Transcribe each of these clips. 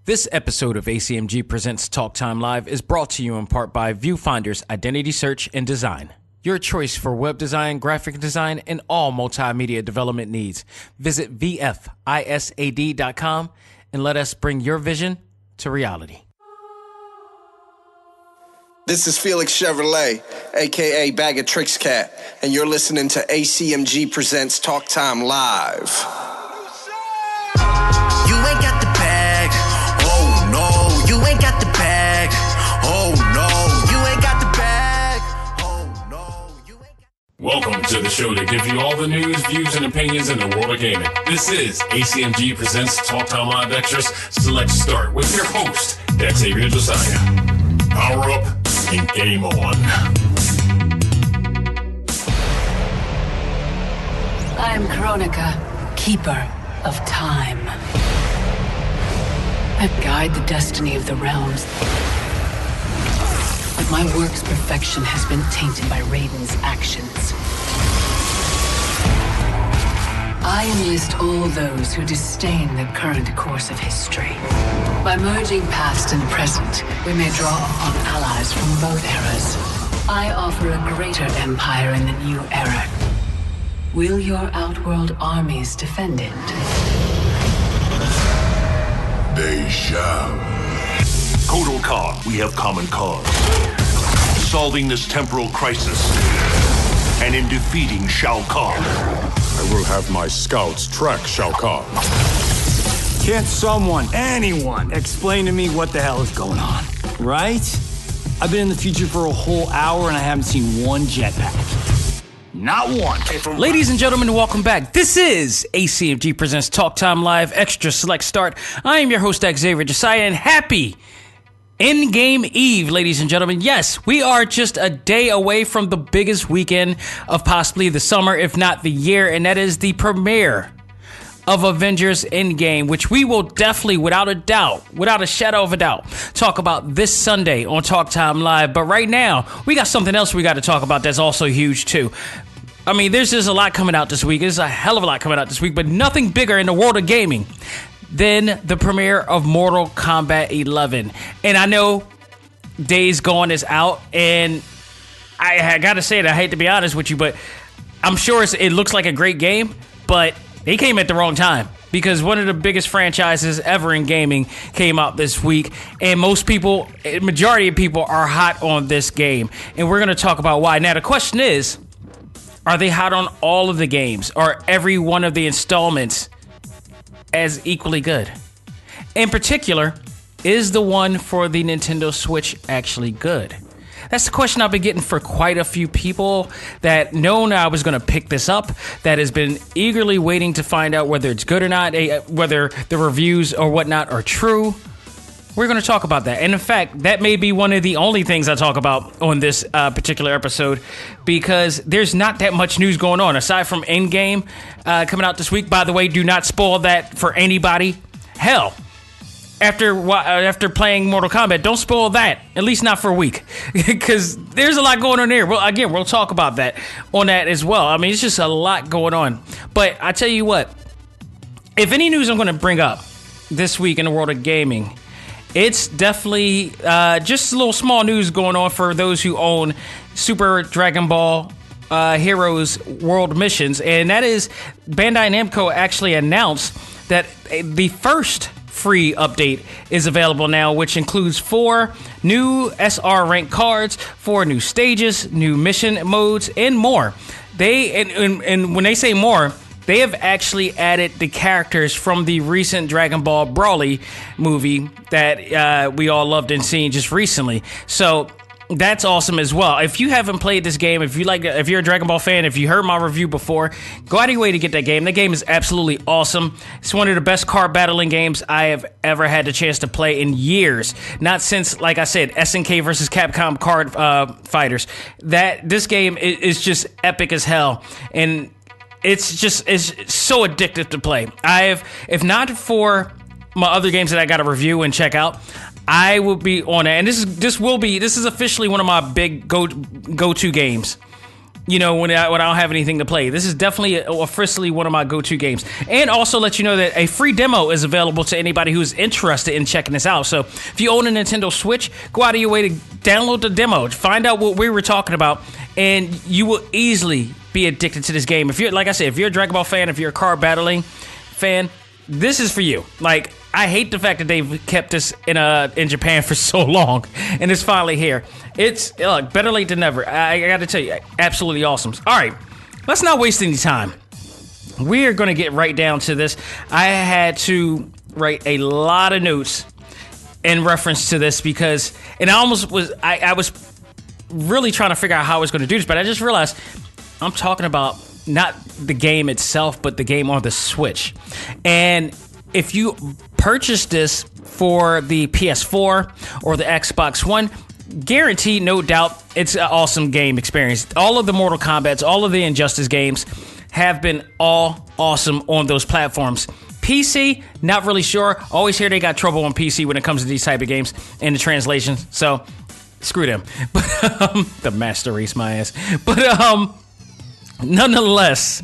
This episode of A.C.M.G. Presents Talk Time Live is brought to you in part by Viewfinder's Identity Search and Design. Your choice for web design, graphic design, and all multimedia development needs. Visit VFISAD.com and let us bring your vision to reality. This is Felix Chevrolet, a.k.a. Bag of Tricks Cat, and you're listening to A.C.M.G. Presents Talk Time Live. You ain't got the bag, oh no. You ain't got the bag, oh no. You ain't got the bag, oh no. You ain't got... Welcome to the show that gives you all the news, views, and opinions in the world of gaming. This is A.C.M.G. Presents Talk Time Live Extras Select Start with your host, Xavier Josiah. Power up and game on. I am Kronika, keeper of time. I guide the destiny of the realms. But my work's perfection has been tainted by Raiden's actions. I enlist all those who disdain the current course of history. By merging past and present, we may draw upon allies from both eras. I offer a greater empire in the new era. Will your Outworld armies defend it? They shall. Kotal Khan, we have common cause. Solving this temporal crisis. And in defeating Shao Kahn. I will have my scouts track Shao Kahn. Can't someone, anyone, explain to me what the hell is going on? Right? I've been in the future for a whole hour and I haven't seen one jetpack. Not one. Ladies and gentlemen, welcome back. This is A.C.M.G. Presents Talk Time Live Extra Select Start. I am your host, Xavier Josiah, and happy in-game Eve, ladies and gentlemen. Yes, we are just a day away from the biggest weekend of possibly the summer, if not the year, and that is the premiere of Avengers Endgame, which we will definitely, without a shadow of a doubt, talk about this Sunday on Talk Time Live. But right now, we got something else we got to talk about that's also huge too. I mean, there's just a lot coming out this week. There's a hell of a lot coming out this week, but nothing bigger in the world of gaming than the premiere of Mortal Kombat 11. And I know Days Gone is out, and I gotta say it, I hate to be honest with you, but I'm sure it looks like a great game, but they came at the wrong time because one of the biggest franchises ever in gaming came out this week, and majority of people are hot on this game, and we're gonna talk about why. Now, the question is, are they hot on all of the games? Or every one of the installments as equally good? In particular, is the one for the Nintendo Switch actually good? That's the question I've been getting for quite a few people that known I was going to pick this up, that has been eagerly waiting to find out whether it's good or not, whether the reviews or whatnot are true. We're going to talk about that. And in fact, that may be one of the only things I talk about on this particular episode, because there's not that much news going on aside from Endgame coming out this week. By the way, do not spoil that for anybody. Hell, after playing Mortal Kombat, don't spoil that, at least not for a week, because there's a lot going on there. Well, again, we'll talk about that on that as well. I mean, it's just a lot going on. But I tell you what, if any news I'm going to bring up this week in the world of gaming, it's definitely just a little small news going on for those who own Super Dragon Ball Heroes World Missions. And that is, Bandai Namco actually announced that the first free update is available now, which includes 4 new SR rank cards, 4 new stages, new mission modes, and more. And when they say more, they have actually added the characters from the recent Dragon Ball Broly movie that we all loved and seen just recently. So that's awesome as well. If you haven't played this game, if you're a Dragon Ball fan, if you heard my review before, go out of your way to get that game. That game is absolutely awesome. It's one of the best card battling games I have ever had the chance to play in years. Not since, like I said, SNK versus Capcom card fighters. This game is just epic as hell, and it's so addictive to play. If not for my other games that I got to review and check out, I will be on it. And this is officially one of my big go-to games when I don't have anything to play. This is definitely officially one of my go-to games. And also let you know that a free demo is available to anybody who's interested in checking this out. So if you own a Nintendo Switch, go out of your way to download the demo, find out what we were talking about, and you will easily be addicted to this game. If you're, like I said, if you're a Dragon Ball fan, if you're a card battling fan, this is for you. Like, I hate the fact that they've kept this in Japan for so long, and it's finally here. It's better late than never. I got to tell you, absolutely awesome. All right, let's not waste any time. We are going to get right down to this. I had to write a lot of notes in reference to this because, and I was really trying to figure out how I was going to do this, but I just realized I'm talking about not the game itself, but the game on the Switch. And if you purchase this for the PS4 or the Xbox One, guaranteed, no doubt, it's an awesome game experience. All of the Mortal Kombats, all of the Injustice games have been all awesome on those platforms. PC, not really sure. Always hear they got trouble on PC when it comes to these type of games and the translation. So, screw them. But the Master Race, my ass. But nonetheless,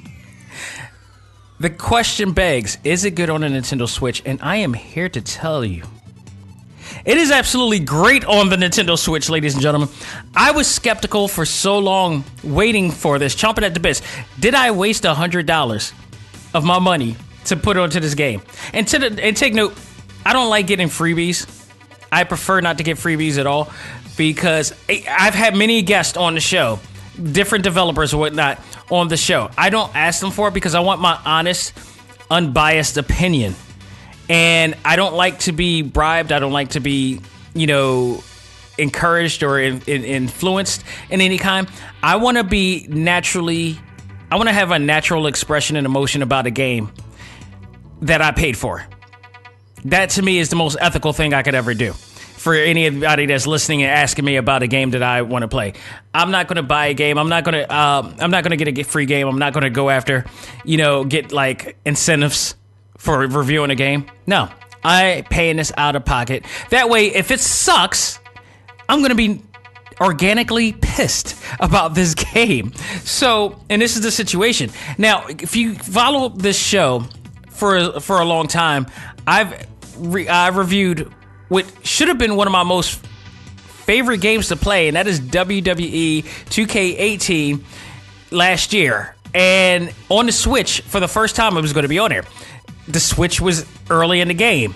the question begs, is it good on a Nintendo Switch? And I am here to tell you, it is absolutely great on the Nintendo Switch, ladies and gentlemen. I was skeptical for so long, waiting for this, chomping at the bits. Did I waste $100 of my money to put onto this game? And take note, I don't like getting freebies. I prefer not to get freebies at all because I've had many guests on the show, different developers or whatnot on the show. I don't ask them for it because I want my honest, unbiased opinion. And I don't like to be bribed. I don't like to be, encouraged or influenced in any kind. I want to be I want to have a natural expression and emotion about a game that I paid for. That to me is the most ethical thing I could ever do. For anybody that's listening and asking me about a game that I want to play, I'm not going to buy a game. I'm not going to get a free game. I'm not going to go after, get like incentives for reviewing a game. No, I paying this out of pocket. That way, if it sucks, I'm going to be organically pissed about this game. So, and this is the situation. Now, if you follow this show for a long time, I've reviewed what should have been one of my most favorite games to play, and that is WWE 2K18 last year. And on the Switch, for the first time, it was going to be on there. The Switch was early in the game.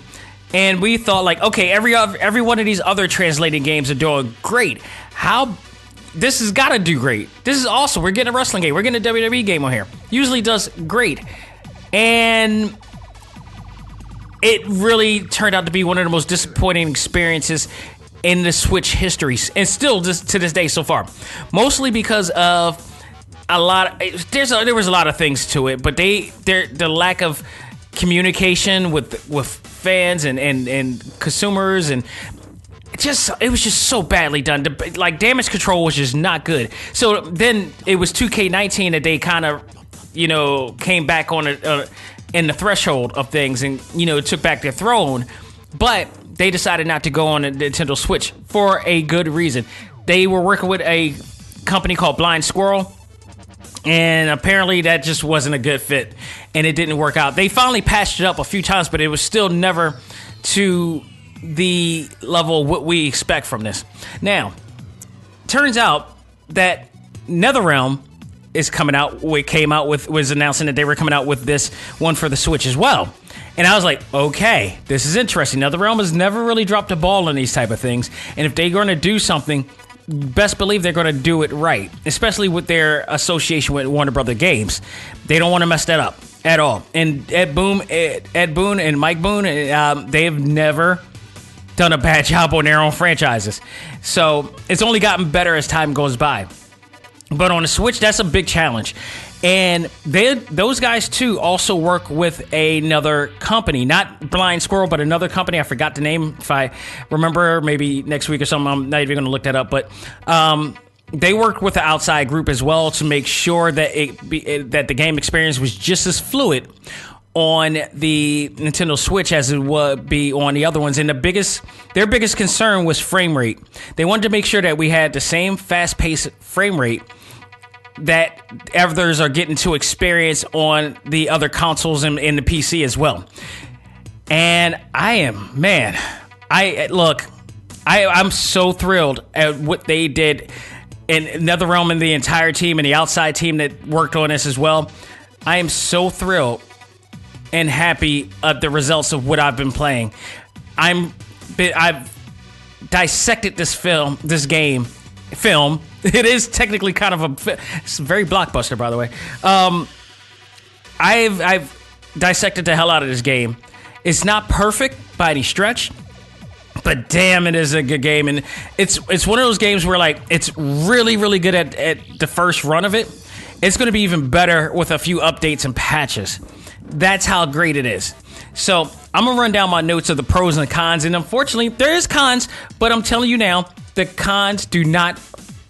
And we thought, like, okay, every one of these other translated games are doing great. This has got to do great. This is awesome. We're getting a wrestling game. We're getting a WWE game on here. Usually does great. And it really turned out to be one of the most disappointing experiences in the Switch history, and still just to this day so far. Mostly because of there was a lot of things to it, but the lack of communication with fans and consumers, and it was just so badly done. Like, damage control was just not good. So then it was 2K19 that they kind of came back on it in the threshold of things and took back their throne, but they decided not to go on a Nintendo Switch for a good reason. They were working with a company called Blind Squirrel, and apparently that just wasn't a good fit, and it didn't work out. They finally patched it up a few times, but it was still never to the level of what we expect from this. Now, turns out that NetherRealm is coming out. Was announcing that they were coming out with this one for the Switch as well. And I was like, okay, this is interesting. NetherRealm has never really dropped a ball on these type of things, and if they're going to do something, best believe they're going to do it right, especially with their association with Warner Brother Games. They don't want to mess that up at all. And Ed Boon and Mike Boone, they have never done a bad job on their own franchises. So it's only gotten better as time goes by. But on the Switch, that's a big challenge. And those guys, too, also work with another company. Not Blind Squirrel, but another company. I forgot the name. If I remember, maybe next week or something, I'm not even going to look that up. But they worked with an outside group as well to make sure that that the game experience was just as fluid on the Nintendo Switch as it would be on the other ones. And their biggest concern was frame rate. They wanted to make sure that we had the same fast-paced frame rate that others are getting to experience on the other consoles and in the PC as well. And I'm so thrilled at what they did, and NetherRealm and the entire team and the outside team that worked on this as well. I am so thrilled and happy at the results of what I've been playing. I've dissected this game. It is technically kind of it's very blockbuster, by the way. I've dissected the hell out of this game. It's not perfect by any stretch, but damn, it is a good game. And it's one of those games where, like, it's really, really good at the first run of it. It's going to be even better with a few updates and patches. That's how great it is. So I'm going to run down my notes of the pros and the cons. And unfortunately, there is cons, but I'm telling you now, the cons do not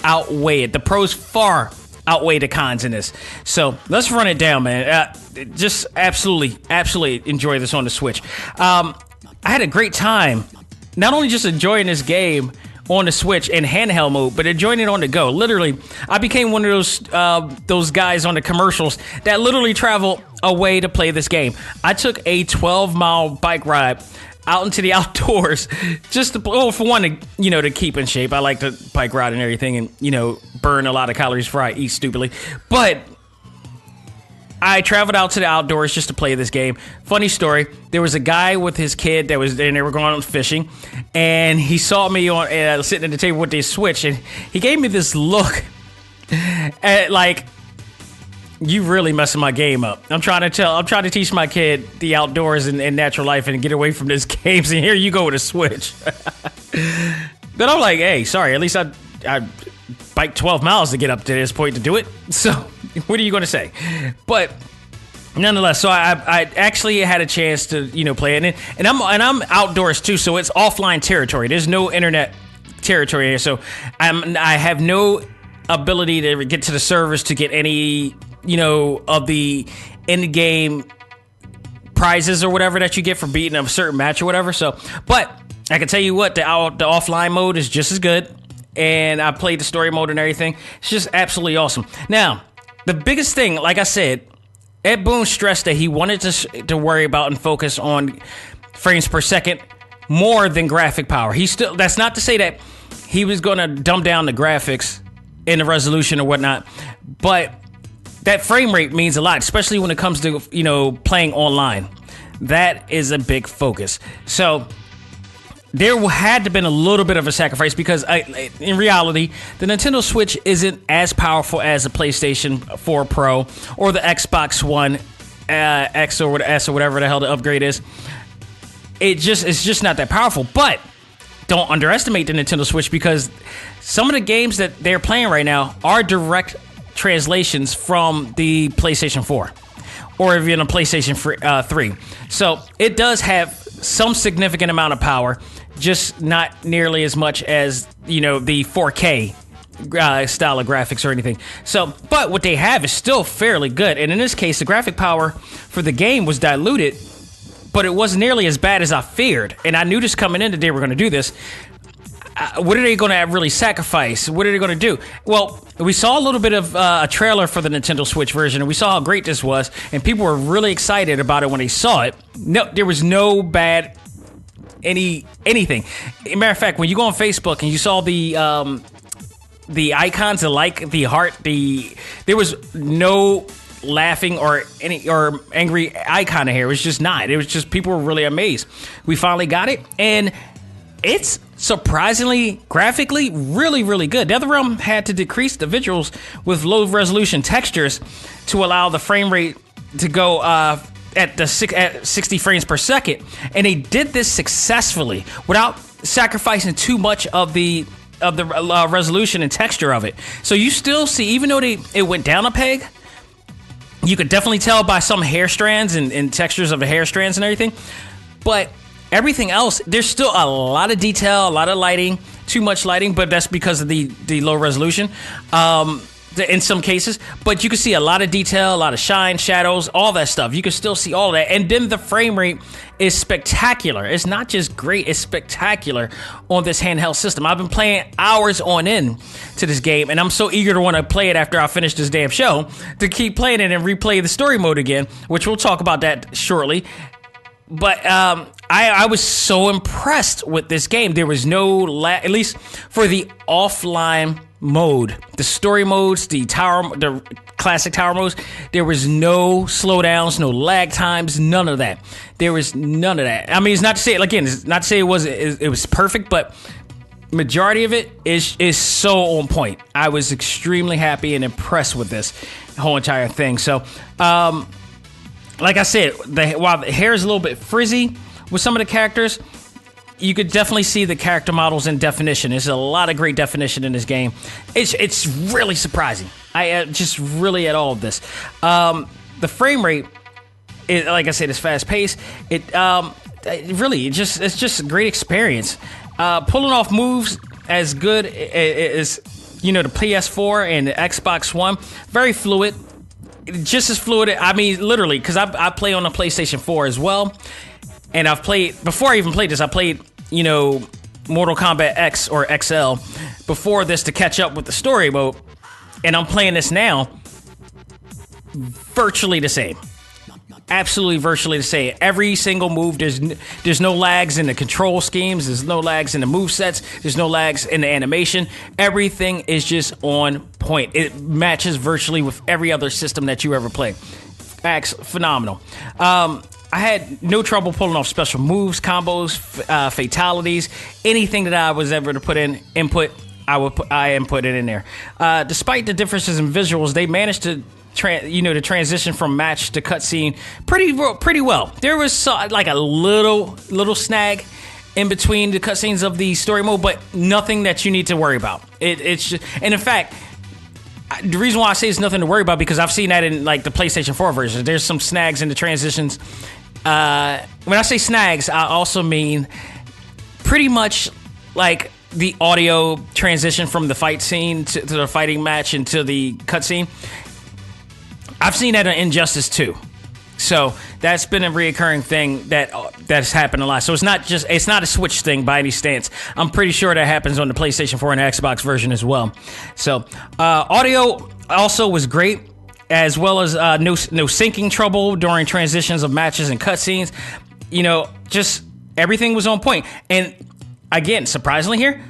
outweigh it. The pros far outweigh the cons in this. So let's run it down, man. Just absolutely enjoy this on the Switch. I had a great time not only just enjoying this game on the Switch in handheld mode, but enjoying it on the go. Literally, I became one of those guys on the commercials that literally travel away to play this game. I took a 12-mile bike ride out into the outdoors just to, for one, to keep in shape. I like to bike ride and everything, and burn a lot of calories before I eat stupidly. But I traveled out to the outdoors just to play this game. Funny story, there was a guy with his kid and they were going fishing, and he saw me sitting at the table with this Switch, and he gave me this look at, like, you really messing my game up. I'm trying to teach my kid the outdoors and natural life and get away from this games, and here you go with a Switch. Then I'm like, hey, sorry, at least I biked 12 miles to get up to this point to do it. So what are you going to say? But nonetheless, so I actually had a chance to play it, and I'm outdoors too, so it's offline territory. There's no internet territory here, so I have no ability to get to the servers to get any of the end game prizes or whatever that you get for beating a certain match or whatever. So, but I can tell you what, the offline mode is just as good, and I played the story mode and everything. It's just absolutely awesome. Now, the biggest thing, like I said, Ed Boon stressed that he wanted to worry about and focus on frames per second more than graphic power. That's not to say that he was going to dumb down the graphics and the resolution or whatnot, but that frame rate means a lot, especially when it comes to playing online. That is a big focus. So there had to have been a little bit of a sacrifice, because in reality, the Nintendo Switch isn't as powerful as the PlayStation 4 Pro or the Xbox One X or S or whatever the hell the upgrade is. It's just not that powerful. But don't underestimate the Nintendo Switch, because some of the games that they're playing right now are direct translations from the PlayStation 4 or even a PlayStation 3. So it does have some significant amount of power, just not nearly as much as the 4K style of graphics or anything. So, but what they have is still fairly good, and in this case, the graphic power for the game was diluted, but it wasn't nearly as bad as I feared. And I knew this coming in that they were going to do this. What are they going to really sacrifice? What are they going to do? Well, we saw a little bit of a trailer for the Nintendo Switch version, and we saw how great this was, and people were really excited about it when they saw it. No, there was no bad anything. As a matter of fact, when you go on Facebook and you saw the icons, the heart, there was no laughing or angry icon here. It was just not. It was just people were really amazed. We finally got it, and it's surprisingly graphically really, really good. NetherRealm had to decrease the visuals with low resolution textures to allow the frame rate to go at 60 frames per second, and they did this successfully without sacrificing too much of the resolution and texture of it. So you still see, even though it went down a peg, you could definitely tell by some hair strands and textures of the hair strands and everything, but everything else, there's still a lot of detail, a lot of lighting, too much lighting, but that's because of the low resolution. The in some cases, but you can see a lot of detail, a lot of shine, shadows, all that stuff. You can still see all that. And then the frame rate is spectacular. It's not just great, it's spectacular on this handheld system. I've been playing hours on end to this game, and I'm so eager to want to play it after I finish this damn show to keep playing it and replay the story mode again, which we'll talk about that shortly. But I was so impressed with this game. There was no lag, at least for the offline mode, the story modes, the classic tower modes. There was no slowdowns, no lag times, none of that. There was none of that. I mean, it's not to say, again, it's not to say it was perfect, but majority of it is so on point. I was extremely happy and impressed with this whole entire thing. So, like I said, while the hair is a little bit frizzy with some of the characters, you could definitely see the character models in definition. There's a lot of great definition in this game. It's really surprising. I just really at all of this. The frame rate, like I said, is fast paced. It's just a great experience. Pulling off moves as good as the PS4 and the Xbox One, very fluid. Just as fluid. I mean, literally, because I play on the PlayStation 4 as well. And I've played, before I even played this, I played, Mortal Kombat X or XL before this to catch up with the story mode. And I'm playing this now. Virtually the same. Absolutely virtually the same. Every single move, there's no lags in the control schemes. There's no lags in the move sets. There's no lags in the animation. Everything is just on point. It matches virtually with every other system that you ever play. Phenomenal. I had no trouble pulling off special moves, combos, fatalities, anything that I was ever to put in input. I input it in there. Despite the differences in visuals, they managed to to transition from match to cutscene pretty well. There was like a little snag in between the cutscenes of the story mode, but nothing that you need to worry about. It's just, and in fact, the reason why I say it's nothing to worry about, because I've seen that in like the PlayStation 4 version. There's some snags in the transitions. When I say snags, I also mean pretty much like the audio transition from the fight scene to the fighting match into the cutscene. I've seen that in Injustice 2. So that's been a reoccurring thing that's happened a lot. So it's not a Switch thing by any stance. I'm pretty sure that happens on the PlayStation 4 and the Xbox version as well. So audio also was great, as well as no syncing trouble during transitions of matches and cutscenes. Just everything was on point. And again, surprisingly here,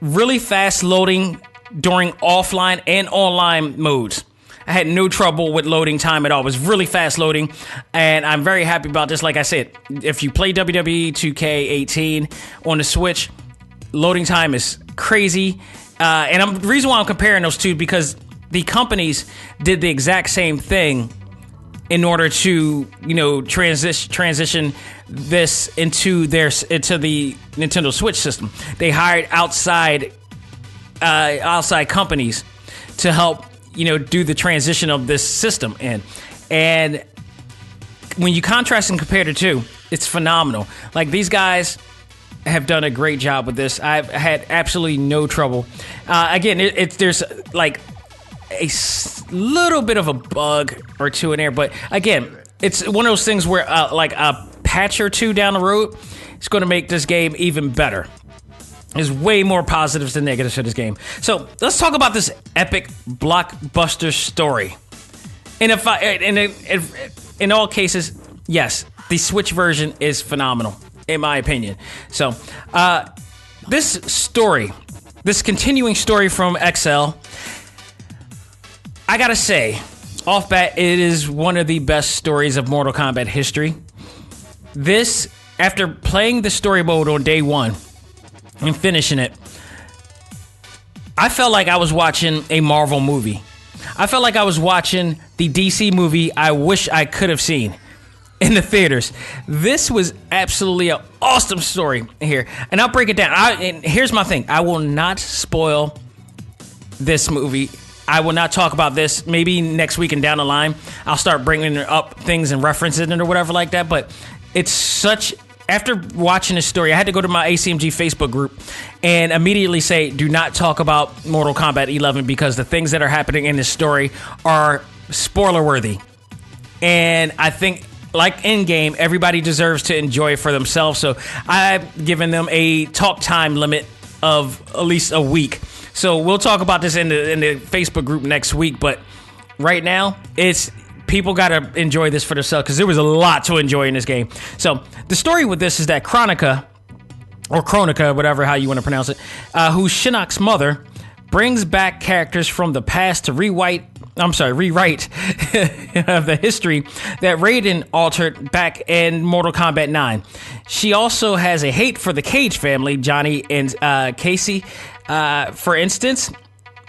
really fast loading during offline and online modes. I had no trouble with loading time at all. It was really fast loading, and I'm very happy about this. Like I said, if you play WWE 2K18 on the Switch, loading time is crazy. And the reason why I'm comparing those two, because the companies did the exact same thing in order to, transition this into the Nintendo Switch system. They hired outside companies to help do the transition of this system in. And when you contrast and compare the two, it's phenomenal. Like, these guys have done a great job with this. I've had absolutely no trouble. Again, there's like a little bit of a bug or two in there, but again, it's one of those things where like a patch or two down the road is going to make this game even better. There's way more positives than negatives for this game. So let's talk about this epic blockbuster story. And in all cases, yes, the Switch version is phenomenal, in my opinion. So this continuing story from XL, I gotta say, off bat, it is one of the best stories of Mortal Kombat history. This, after playing the story mode on day one and finishing it, I felt like I was watching a Marvel movie. I felt like I was watching the DC movie I wish I could have seen in the theaters. This was absolutely an awesome story here. And I'll break it down. And here's my thing. I will not spoil this movie. I will not talk about this. Maybe next week and down the line, I'll start bringing up things and referencing it or whatever like that. But it's such after watching this story, I had to go to my A.C.M.G. Facebook group and immediately say, do not talk about Mortal Kombat 11 because the things that are happening in this story are spoiler worthy. And I think, like in-game, everybody deserves to enjoy it for themselves. So I've given them a talk time limit of at least a week. So we'll talk about this in the Facebook group next week. But right now, people got to enjoy this for themselves because there was a lot to enjoy in this game. So the story with this is that Chronica, whatever how you want to pronounce it, who's Shinnok's mother, brings back characters from the past to rewrite the history that Raiden altered back in Mortal Kombat 9. She also has a hate for the Cage family, Johnny and Casey, for instance,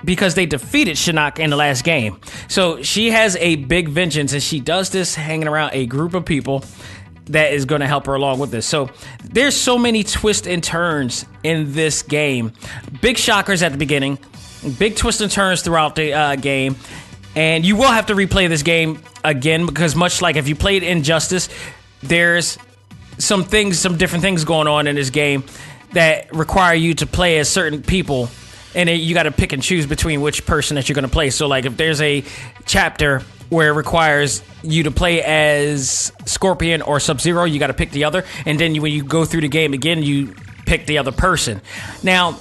because they defeated Shinnok in the last game. So she has a big vengeance, and she does this hanging around a group of people that is going to help her along with this. So there's so many twists and turns in this game. Big shockers at the beginning, big twists and turns throughout the game. And you will have to replay this game again because much like if you played Injustice, there's some different things going on in this game that require you to play as certain people, and you got to pick and choose between which person that you're going to play. So like if there's a chapter where it requires you to play as Scorpion or Sub-Zero, you got to pick the other, and then when you go through the game again, you pick the other person. Now,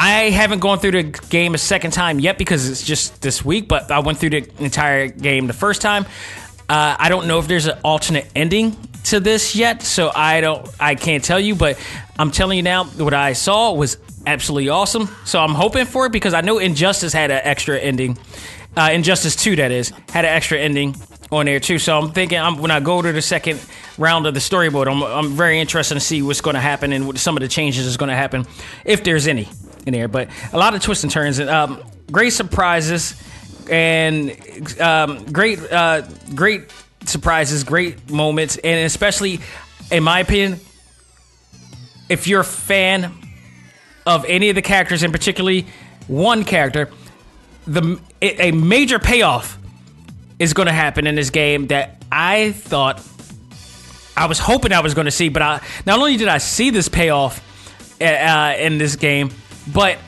I haven't gone through the game a second time yet because it's just this week, but I went through the entire game the first time. I don't know if there's an alternate ending to this yet, so I can't tell you, but I'm telling you now, what I saw was absolutely awesome. So I'm hoping for it because I know Injustice had an extra ending. Injustice 2, that is, had an extra ending on there too. So I'm thinking when I go to the second round of the story mode, I'm very interested to see what's going to happen and what some of the changes is going to happen, if there's any in there. But a lot of twists and turns and great surprises and great surprises, great moments, and especially, in my opinion, if you're a fan of any of the characters, and particularly one character, a major payoff is going to happen in this game that I was hoping I was going to see, but not only did I see this payoff in this game, but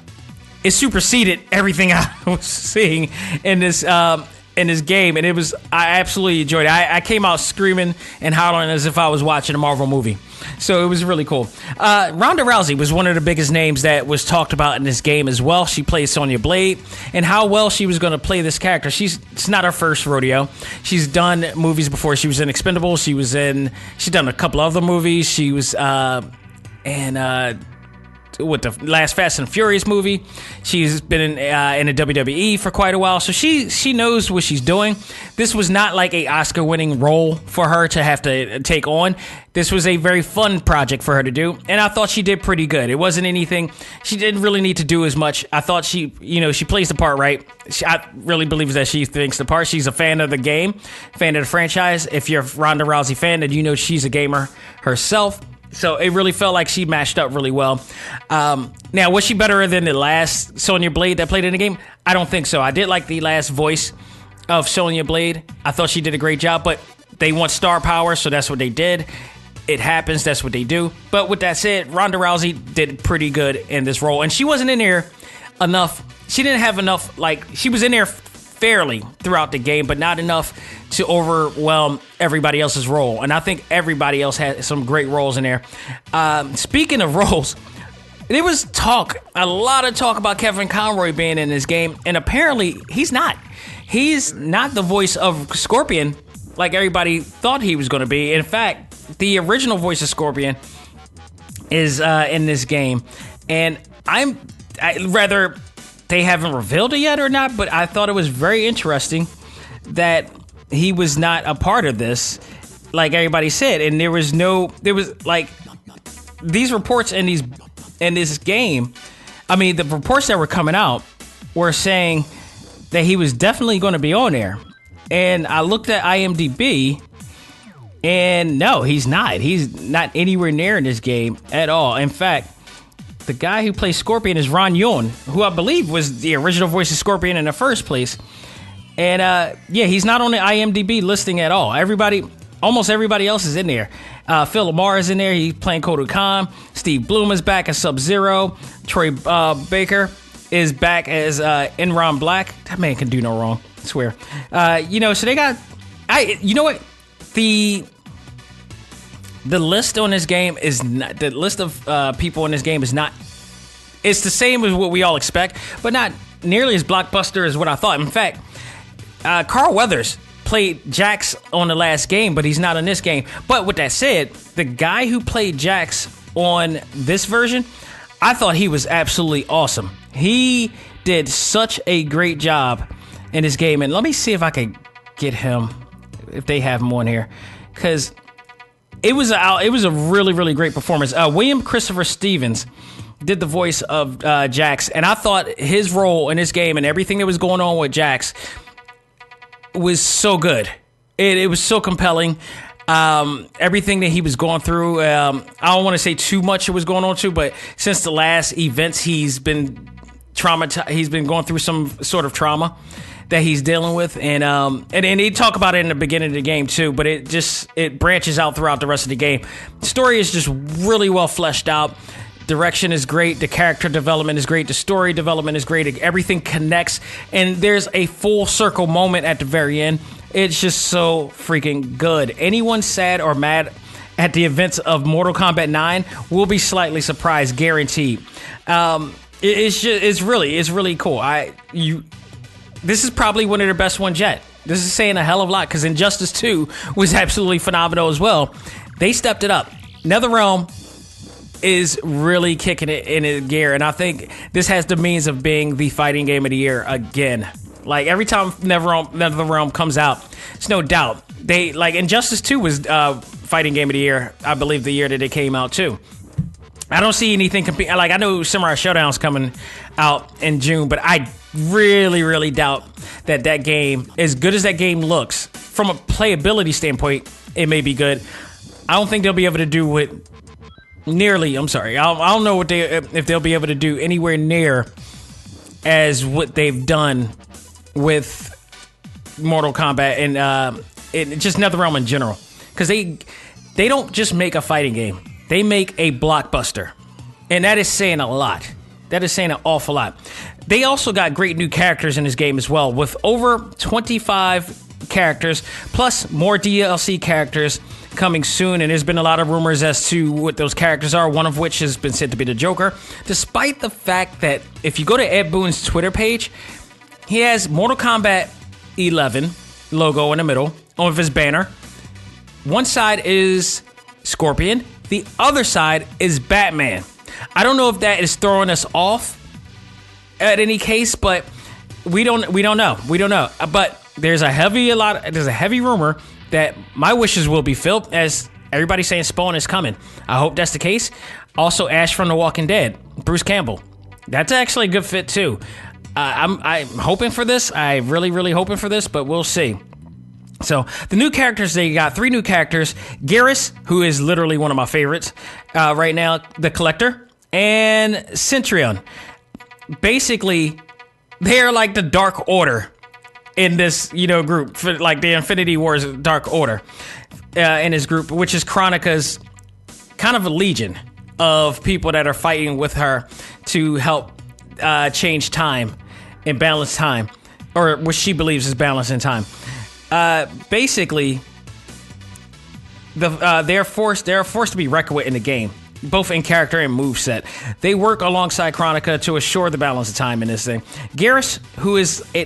it superseded everything I was seeing in this game, and I absolutely enjoyed it. I came out screaming and hollering as if I was watching a Marvel movie. So it was really cool. Ronda Rousey was one of the biggest names that was talked about in this game as well. She plays Sonya Blade, and how well she was going to play this character. It's not her first rodeo. She's done movies before. She was in Expendables. She's done a couple other movies. She was with the last Fast and Furious movie. She's been in the WWE for quite a while, so she knows what she's doing. This was not like a Oscar-winning role for her to have to take on. This was a very fun project for her to do, and I thought she did pretty good. It wasn't anything, she didn't really need to do as much. I thought she plays the part right. I really believe that she thinks the part. She's a fan of the game, fan of the franchise. If you're a Ronda Rousey fan, then you know she's a gamer herself. So it really felt like she matched up really well. Now, was she better than the last Sonya Blade that played in the game? I don't think so. I did like the last voice of Sonya Blade. I thought she did a great job, but they want star power, so that's what they did. It happens. That's what they do. But with that said, Ronda Rousey did pretty good in this role, and she wasn't in there enough. She didn't have enough, she was in there fairly throughout the game, but not enough to overwhelm everybody else's role. And I think everybody else had some great roles in there. Speaking of roles, there was a lot of talk about Kevin Conroy being in this game, and apparently he's not. He's not the voice of Scorpion like everybody thought he was going to be. In fact, the original voice of Scorpion is in this game, and rather they haven't revealed it yet or not, but I thought it was very interesting that he was not a part of this, like everybody said. And there was these reports in this game. I mean, the reports that were coming out were saying that he was definitely going to be on there. And I looked at IMDb, and no, he's not. He's not anywhere near in this game at all. In fact, the guy who plays Scorpion is Ron Yeun, who I believe was the original voice of Scorpion in the first place. And he's not on the IMDb listing at all. Almost everybody else is in there. Phil Lamar is in there. He's playing Kodo Khan. Steve Bloom is back as Sub-Zero. Troy Baker is back as Enron Black. That man can do no wrong, I swear. So they got... you know what? The list on this game is not... The list of people in this game is not... It's the same as what we all expect, but not nearly as blockbuster as what I thought. In fact, Carl Weathers played Jax on the last game, but he's not in this game. But with that said, the guy who played Jax on this version, I thought he was absolutely awesome. He did such a great job in this game. And let me see if I can get him, if they have him on here, because it was a really, really great performance. William Christopher Stevens did the voice of Jax, and I thought his role in this game and everything that was going on with Jax was so good. It was so compelling. Everything that he was going through, I don't want to say too much it was going on too, but since the last events, he's been traumatized. He's been going through some sort of trauma that he's dealing with, and they talk about it in the beginning of the game too, but it branches out throughout the rest of the game. The story is just really well fleshed out. Direction is great. The character development is great. The story development is great. Everything connects. And there's a full circle moment at the very end. It's just so freaking good. Anyone sad or mad at the events of Mortal Kombat 9 will be slightly surprised, guaranteed. It's really cool. This is probably one of their best ones yet. This is saying a hell of a lot, because Injustice 2 was absolutely phenomenal as well. They stepped it up. NetherRealm is really kicking it in its gear, and I think this has the means of being the fighting game of the year again. Like, every time NetherRealm comes out, it's no doubt. They, like, Injustice 2 was fighting game of the year, I believe, the year that it came out too. I don't see anything competing. Like, I know Samurai Showdown's coming out in June, but I really, really doubt that game, as good as that game looks, from a playability standpoint, it may be good. I don't think they'll be able to do what nearly. I'm sorry. I don't know if they'll be able to do anywhere near as what they've done with Mortal Kombat and just NetherRealm in general, because they don't just make a fighting game. They make a blockbuster, and that is saying a lot. That is saying an awful lot. They also got great new characters in this game as well, with over 25 characters, plus more DLC characters coming soon, and there's been a lot of rumors as to what those characters are, one of which has been said to be the Joker, despite the fact that if you go to Ed Boon's Twitter page, he has Mortal Kombat 11 logo in the middle of his banner. One side is Scorpion, the other side is Batman. I don't know if that is throwing us off at any case, but we don't know. But there's a heavy rumor that my wishes will be filled, as everybody's saying Spawn is coming. I hope that's the case. Also, Ash from The Walking Dead, Bruce Campbell. That's actually a good fit too. I'm hoping for this. I really, really hoping for this, but we'll see. So the new characters, they got 3 new characters. Garrus, who is literally one of my favorites right now, the Collector, and Centurion. Basically, they're like the Dark Order in this, group, for like the Infinity Wars Dark Order in his group, which is Kronika's kind of a legion of people that are fighting with her to help change time and balance time, or what she believes is balance in time. Basically, they're forced to be reckoned with in the game, both in character and moveset. They work alongside Kronika to assure the balance of time in this thing. Garrus,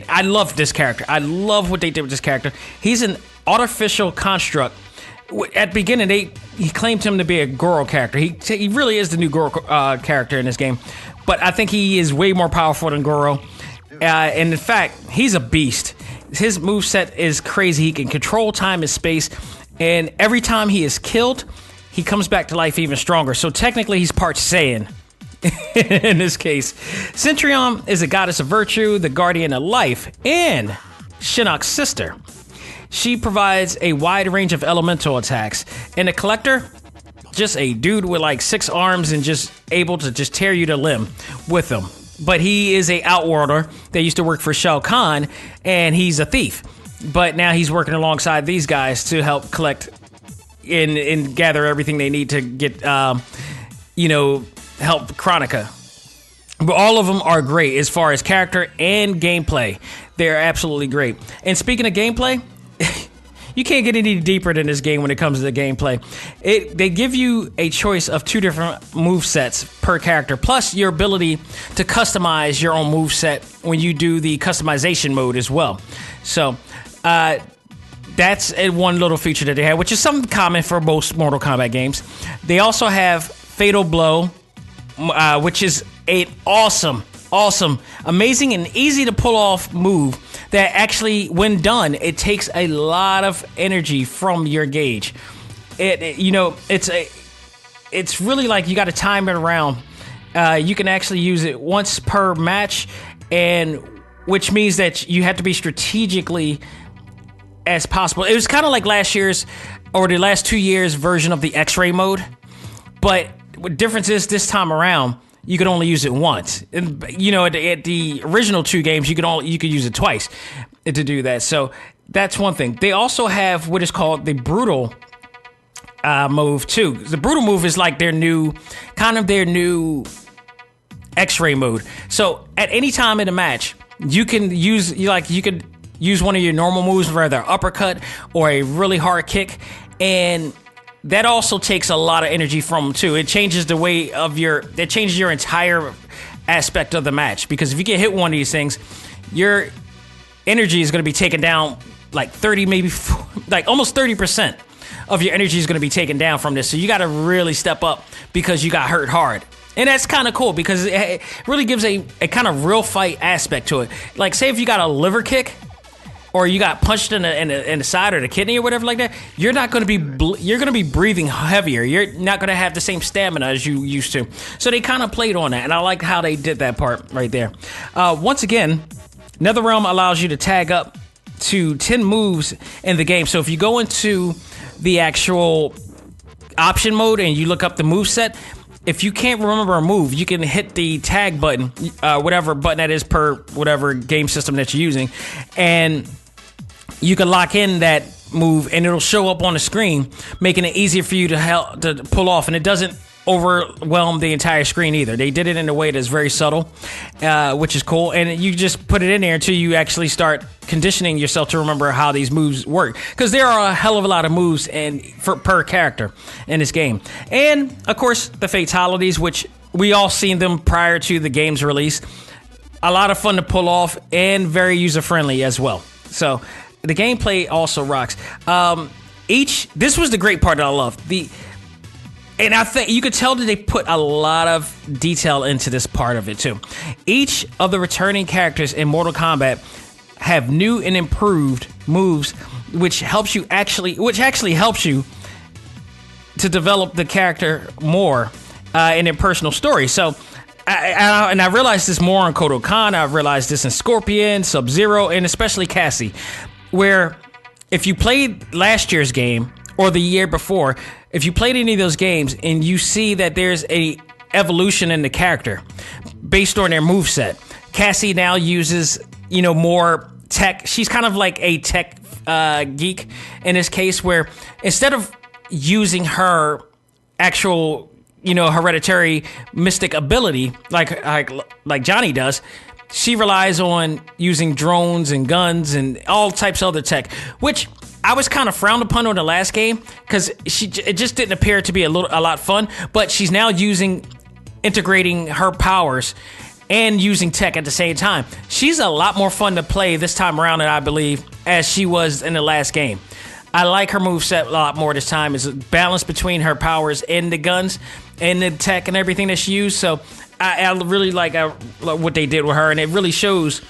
I love this character. I love what they did with this character. He's an artificial construct. At the beginning, he claimed him to be a Goro character. He really is the new Goro character in this game, but I think he is way more powerful than Goro. And in fact, he's a beast. His moveset is crazy. He can control time and space, and every time he is killed, he comes back to life even stronger. So technically, he's part Saiyan in this case. Centurion is a goddess of virtue, the guardian of life, and Shinnok's sister. She provides a wide range of elemental attacks. And the Collector, just a dude with like 6 arms and just able to just tear you to limb with them. But he is a outworlder that used to work for Shao Kahn, and he's a thief. But now he's working alongside these guys to help collect and gather everything they need to get, help Chronica. But all of them are great as far as character and gameplay. They're absolutely great. And speaking of gameplay, you can't get any deeper than this game when it comes to the gameplay. They give you a choice of 2 different move sets per character, plus your ability to customize your own move set when you do the customization mode as well. So that's one little feature that they have, which is something common for most Mortal Kombat games. They also have Fatal Blow, which is an awesome, amazing, and easy to pull off move that actually, when done, it takes a lot of energy from your gauge. It's really like you got to time it around. You can actually use it once per match, and which means that you have to be strategically as possible. It was kind of like last year's or the last 2 years version of the X-ray mode, but the difference is this time around you could only use it once. And, at the original 2 games, you could use it twice to do that. So that's one thing. They also have what is called the brutal move too. The brutal move is like their new X-ray mode. So at any time in a match, you could use one of your normal moves, whether uppercut or a really hard kick, and that also takes a lot of energy from them too. It changes it changes your entire aspect of the match, because if you get hit one of these things, your energy is going to be taken down like 30, maybe like almost 30% of your energy is going to be taken down from this. So you got to really step up because you got hurt hard. And that's kind of cool because it really gives a kind of real fight aspect to it. Like, say if you got a liver kick, or you got punched in the side or the kidney or whatever like that, you're not going to be you're going to be breathing heavier. You're not going to have the same stamina as you used to. So they kind of played on that, and I like how they did that part right there. Once again, NetherRealm allows you to tag up to 10 moves in the game. So if you go into the actual option mode and you look up the move set, if you can't remember a move, you can hit the tag button, whatever button that is per whatever game system that you're using, and you can lock in that move, and it'll show up on the screen, making it easier for you to pull off, and it doesn't overwhelm the entire screen either. They did it in a way that's very subtle, which is cool, and you just put it in there until you actually start conditioning yourself to remember how these moves work, because there are a hell of a lot of moves per character in this game. And of course the fatalities, which we all seen them prior to the game's release. A lot of fun to pull off and very user friendly as well. So the gameplay also rocks. This was the great part that I loved. And I think you could tell that they put a lot of detail into this part of it too. Each of the returning characters in Mortal Kombat have new and improved moves, which actually helps you to develop the character more in their personal story. So, I realized this more on Kotal Khan. I've realized this in Scorpion, Sub-Zero, and especially Cassie, where if you played last year's game or the year before, if you played any of those games and you see that there's a evolution in the character based on their moveset. Cassie now uses, more tech. She's kind of like a tech geek in this case, where instead of using her actual, hereditary mystic ability like Johnny does, she relies on using drones and guns and all types of other tech, which I was kind of frowned upon on the last game because it just didn't appear to be a lot fun. But she's now integrating her powers and using tech at the same time. She's a lot more fun to play this time around than I believe as she was in the last game. I like her moveset a lot more this time. It's a balance between her powers and the guns and the tech and everything that she used. So I really like what they did with her, and it really shows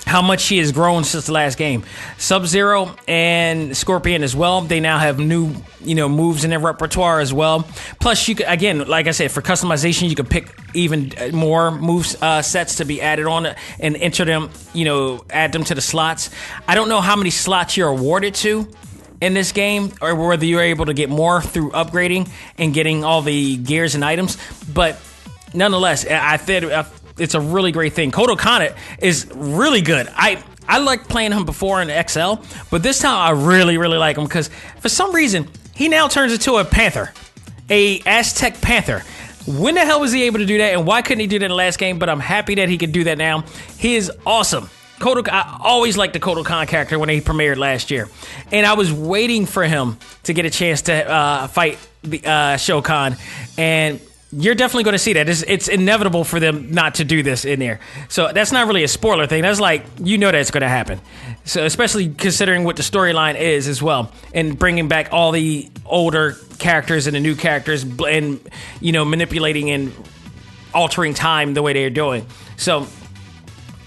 how much she has grown since the last game. Sub-Zero and Scorpion as well. They now have new, moves in their repertoire as well. Plus, you could, again, like I said, for customization, you could pick even more moves sets to be added on and enter them, add them to the slots. I don't know how many slots you're awarded to in this game, or whether you're able to get more through upgrading and getting all the gears and items, but nonetheless, I think it's a really great thing. Kotal Khan is really good. I liked playing him before in XL, but this time I really, really like him because for some reason he now turns into a panther, a Aztec panther. When the hell was he able to do that, and why couldn't he do that in the last game? But I'm happy that he could do that now. He is awesome. I always liked the Kotal Khan character when he premiered last year, and I was waiting for him to get a chance to fight the Shao Kahn, and you're definitely going to see that. It's inevitable for them not to do this in there. So that's not really a spoiler thing. That's like, you know that's going to happen. So especially considering what the storyline is as well, and bringing back all the older characters and the new characters, and manipulating and altering time the way they're doing. So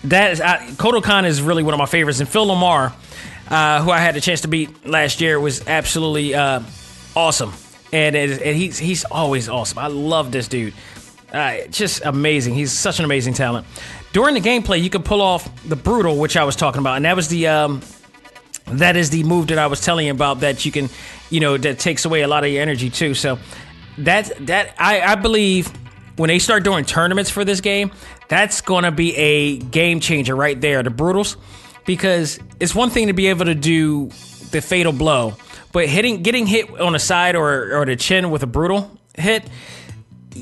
that is Kotal Khan is really one of my favorites, and Phil Lamar, who I had the chance to beat last year, was absolutely awesome. And he's always awesome. I love this dude. Just amazing. He's such an amazing talent. During the gameplay, you can pull off the Brutal, which I was talking about, and that was that is the move that I was telling you about, that you can, that takes away a lot of your energy too. So I believe when they start doing tournaments for this game, that's gonna be a game changer right there, the Brutals, because it's one thing to be able to do the fatal blow, but getting hit on the side or the chin with a brutal hit,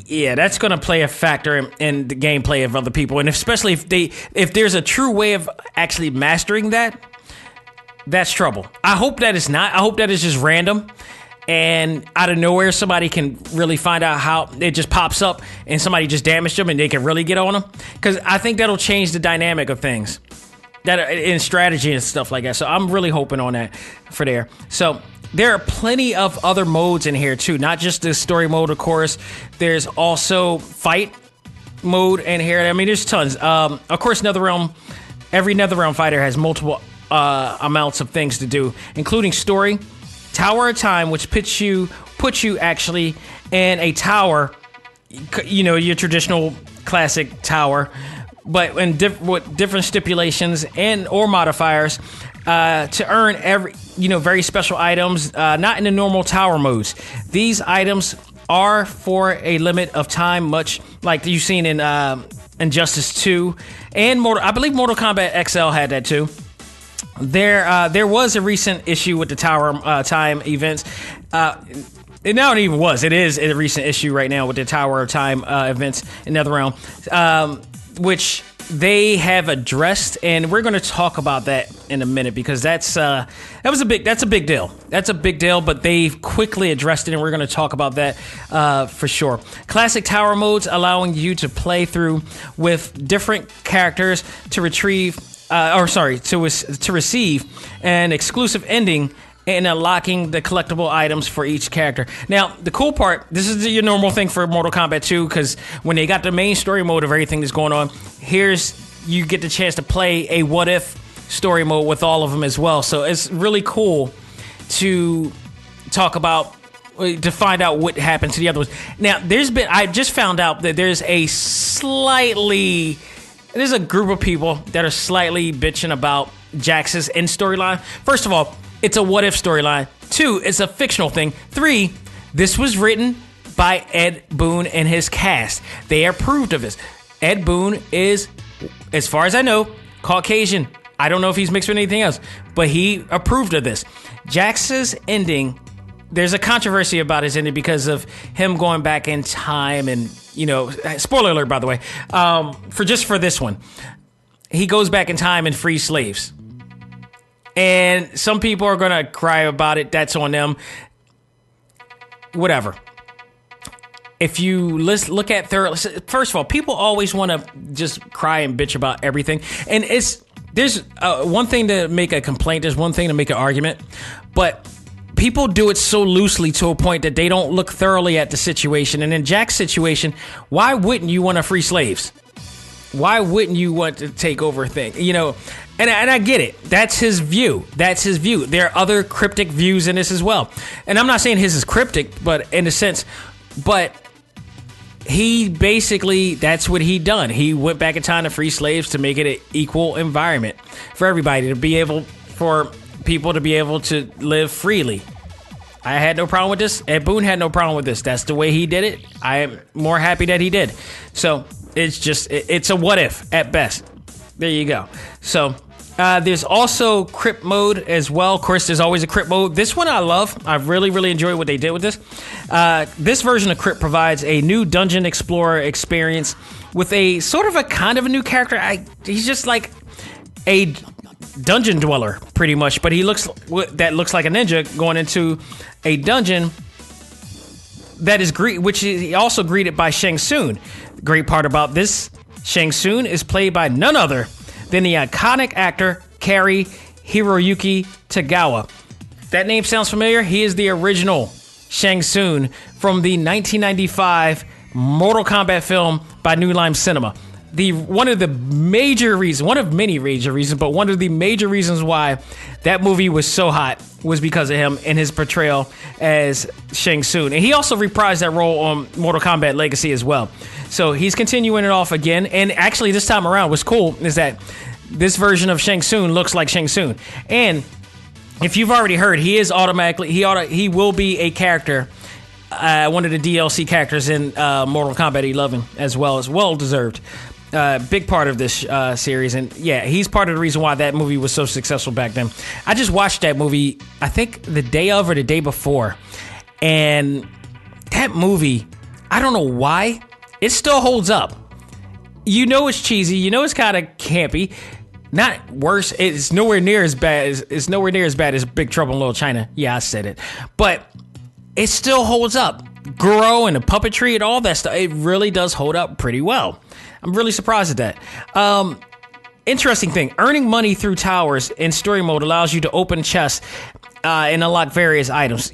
yeah, that's going to play a factor in the gameplay of other people. And especially if there's a true way of actually mastering that, that's trouble. I hope that it's not. I hope that it's just random, and out of nowhere somebody can really find out how it just pops up and somebody just damaged them and they can really get on them. Because I think that'll change the dynamic of things, that in strategy and stuff like that. So I'm really hoping on that for there. So there are plenty of other modes in here too, not just the story mode, of course. There's also fight mode in here. I mean, there's tons. Of course, NetherRealm, every NetherRealm fighter has multiple amounts of things to do, including story, Tower of Time, which puts you actually in a tower, your traditional classic tower, but with different stipulations or modifiers to earn very special items, not in the normal tower modes. These items are for a limit of time, much like you've seen in Injustice 2 and I believe Mortal Kombat XL had that too. There was a recent issue with the Tower Time events. It now even was. It is a recent issue right now with the Tower of Time events in NetherRealm, which they have addressed, and we're going to talk about that in a minute, because that's a big deal. That's a big deal, but they've quickly addressed it, and we're going to talk about that for sure. Classic tower modes allowing you to play through with different characters to receive an exclusive ending and unlocking the collectible items for each character. Now, the cool part, this is your normal thing for Mortal Kombat 2, because when they got the main story mode of everything that's going on, you get the chance to play a what-if story mode with all of them as well. So it's really cool to talk about, to find out what happened to the other ones. Now, I just found out that there's a group of people that are slightly bitching about Jax's end storyline. First of all, it's a what-if storyline. 2, it's a fictional thing. 3, this was written by Ed Boon and his cast. They approved of this. Ed Boon is, as far as I know, Caucasian. I don't know if he's mixed with anything else, but he approved of this. Jax's ending, there's a controversy about his ending because of him going back in time, and, spoiler alert, by the way, for this one. He goes back in time and frees slaves. And some people are going to cry about it. That's on them. Whatever. If you look at first of all, people always want to just cry and bitch about everything. And there's one thing to make a complaint. There's one thing to make an argument. But people do it so loosely to a point that they don't look thoroughly at the situation. And in Jack's situation, why wouldn't you want to free slaves? Why wouldn't you want to take over a thing? And I get it. That's his view. There are other cryptic views in this as well. And I'm not saying his is cryptic, but in a sense, he basically, that's what he done. He went back in time to free slaves to make it an equal environment for everybody, for people to be able to live freely. I had no problem with this. Ed Boon had no problem with this. That's the way he did it. I am more happy that he did. So it's a what if at best. There you go. So There's also crypt mode as well. Of course, there's always a crypt mode. This one I love. I really, really enjoy what they did with this. This version of crypt provides a new dungeon explorer experience with a sort of a kind of a new character. He's just like a dungeon dweller, pretty much. But he looks like a ninja going into a dungeon that is which he also greeted by Shang Tsung. The great part about this, Shang Tsung is played by none other than the iconic actor Cary Hiroyuki Tagawa. That name sounds familiar. He is the original Shang Tsung from the 1995 Mortal Kombat film by New Line Cinema. One of the major reasons why that movie was so hot was because of him and his portrayal as Shang Tsung. And he also reprised that role on Mortal Kombat Legacy as well. So he's continuing it off again. And actually, this time around, what's cool is that this version of Shang Tsung looks like Shang Tsung. And if you've already heard, he will be a character, one of the DLC characters in Mortal Kombat 11 as well. As well deserved. Big part of this series. And yeah, he's part of the reason why that movie was so successful back then. I just watched that movie, I think the day of or the day before. And that movie, I don't know why, it still holds up. You know it's cheesy. You know it's kind of campy. Not worse. It's nowhere near as bad as Big Trouble in Little China. Yeah, I said it. But it still holds up. Goro and the puppetry and all that stuff. It really does hold up pretty well. I'm really surprised at that. Interesting thing. Earning money through towers in story mode allows you to open chests and unlock various items.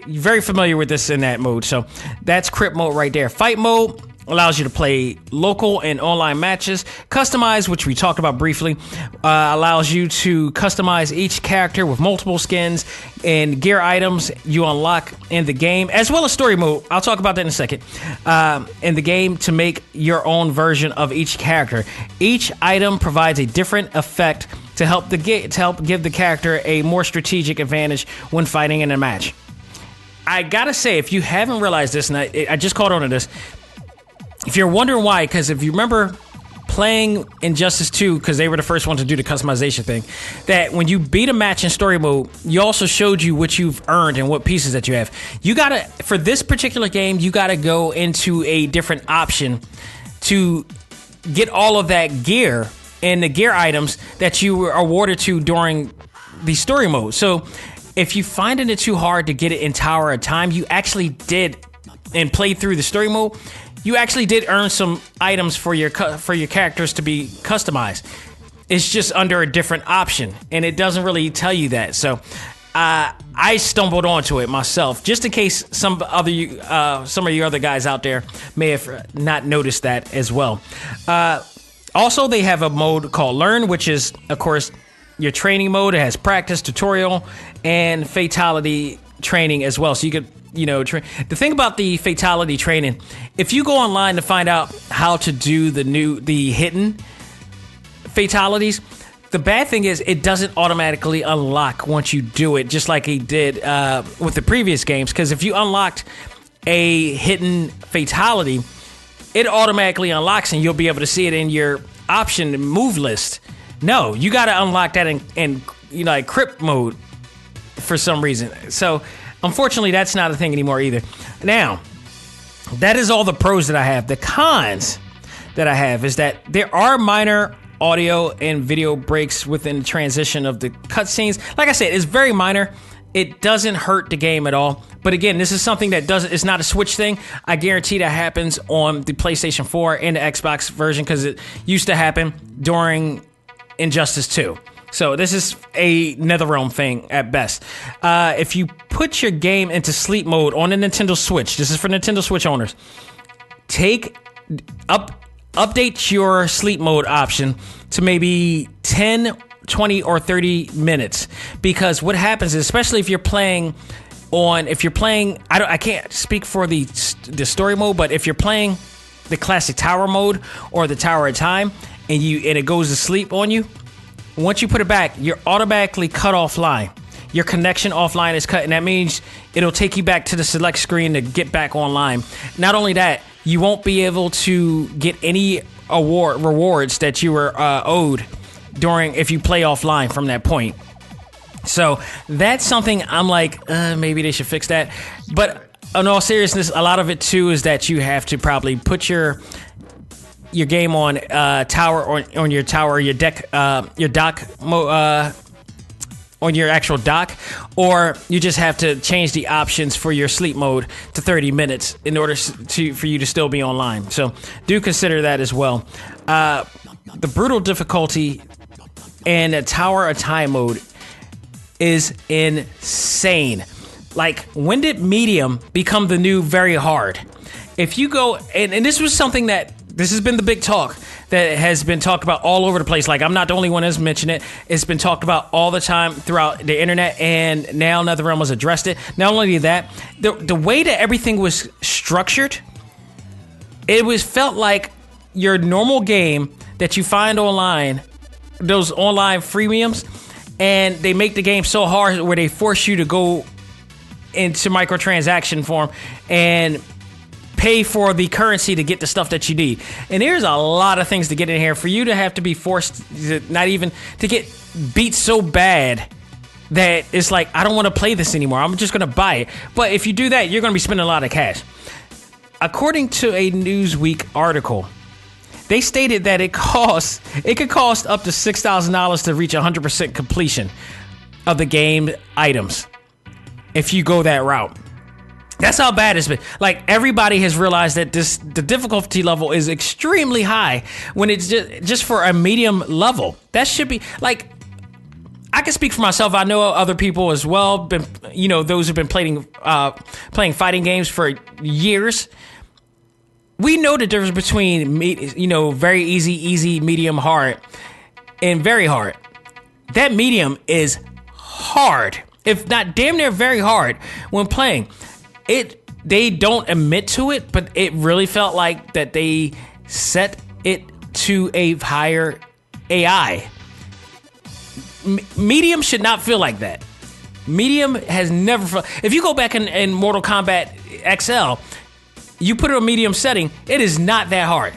You're very familiar with this in that mode. So that's crypt mode right there. Fight mode allows you to play local and online matches. Customize, which we talked about briefly, allows you to customize each character with multiple skins and gear items you unlock in the game, as well as story mode. I'll talk about that in a second. In the game to make your own version of each character. Each item provides a different effect to help give the character a more strategic advantage when fighting in a match. I gotta say, if you haven't realized this, and I just caught on to this, if you're wondering why, because if you remember playing Injustice 2, because they were the first one to do the customization thing, that when you beat a match in story mode, you also showed you what you've earned and what pieces that you have. You gotta, for this particular game, you gotta go into a different option to get all of that gear and the gear items that you were awarded to during the story mode. So if you finding it too hard to get it in Tower of Time, you actually did, and played through the story mode, you actually did earn some items for your characters to be customized. It's just under a different option, and it doesn't really tell you that. So I stumbled onto it myself, just in case some of you other guys out there may have not noticed that as well. Also, they have a mode called Learn, which is, of course, your training mode. It has practice, tutorial, and fatality training as well. So you could, the thing about the fatality training, if you go online to find out how to do the hidden fatalities, the bad thing is it doesn't automatically unlock once you do it, just like it did with the previous games. Because if you unlocked a hidden fatality, it automatically unlocks and you'll be able to see it in your option move list. No, you got to unlock that in crypt mode for some reason. So unfortunately, that's not a thing anymore either. Now, that is all the pros that I have. The cons that I have is that there are minor audio and video breaks within the transition of the cutscenes. Like I said, it's very minor. It doesn't hurt the game at all. But again, this is something that it's not a Switch thing. I guarantee that happens on the PlayStation 4 and the Xbox version, because it used to happen during Injustice 2. So this is a NetherRealm thing at best. If you put your game into sleep mode on the Nintendo Switch, this is for Nintendo Switch owners, update your sleep mode option to maybe 10, 20, or 30 minutes. Because what happens is, especially if you're playing, I can't speak for the story mode, but if you're playing the classic tower mode or the Tower of Time and it goes to sleep on you, once you put it back, you're automatically cut offline. Your connection offline is cut, and that means it'll take you back to the select screen to get back online. Not only that, you won't be able to get any rewards that you were owed if you play offline from that point. So that's something I'm like, maybe they should fix that. But in all seriousness, a lot of it too is that you have to probably put your game on tower or on your tower, your deck, your dock on your actual dock, or you just have to change the options for your sleep mode to 30 minutes in order for you to still be online. So do consider that as well. The brutal difficulty and the tower of time mode is insane. Like, when did medium become the new very hard? If you go, and this was something that, this has been the big talk that has been talked about all over the place. Like, I'm not the only one that's mentioned it. It's been talked about all the time throughout the internet, and now NetherRealm has addressed it. Not only that, the way that everything was structured, it felt like your normal game that you find online, those online freemiums, and they make the game so hard where they force you to go into microtransaction form and pay for the currency to get the stuff that you need. And there's a lot of things to get in here for you to have to be forced to not even to get beat so bad that it's like, I don't want to play this anymore. I'm just going to buy it. But if you do that, you're going to be spending a lot of cash. According to a Newsweek article, they stated that it could cost up to $6,000 to reach 100% completion of the game items if you go that route. That's how bad it's been. Like, everybody has realized that the difficulty level is extremely high when it's just for a medium level. That should be, like, I can speak for myself. I know other people as well, those who've been playing fighting games for years. We know the difference between, very easy, medium, hard, and very hard. That medium is hard, if not damn near very hard when playing. They don't admit to it, but it really felt like that they set it to a higher AI. Medium should not feel like that. Medium has never felt. If you go back in Mortal Kombat XL, you put it on medium setting, it is not that hard.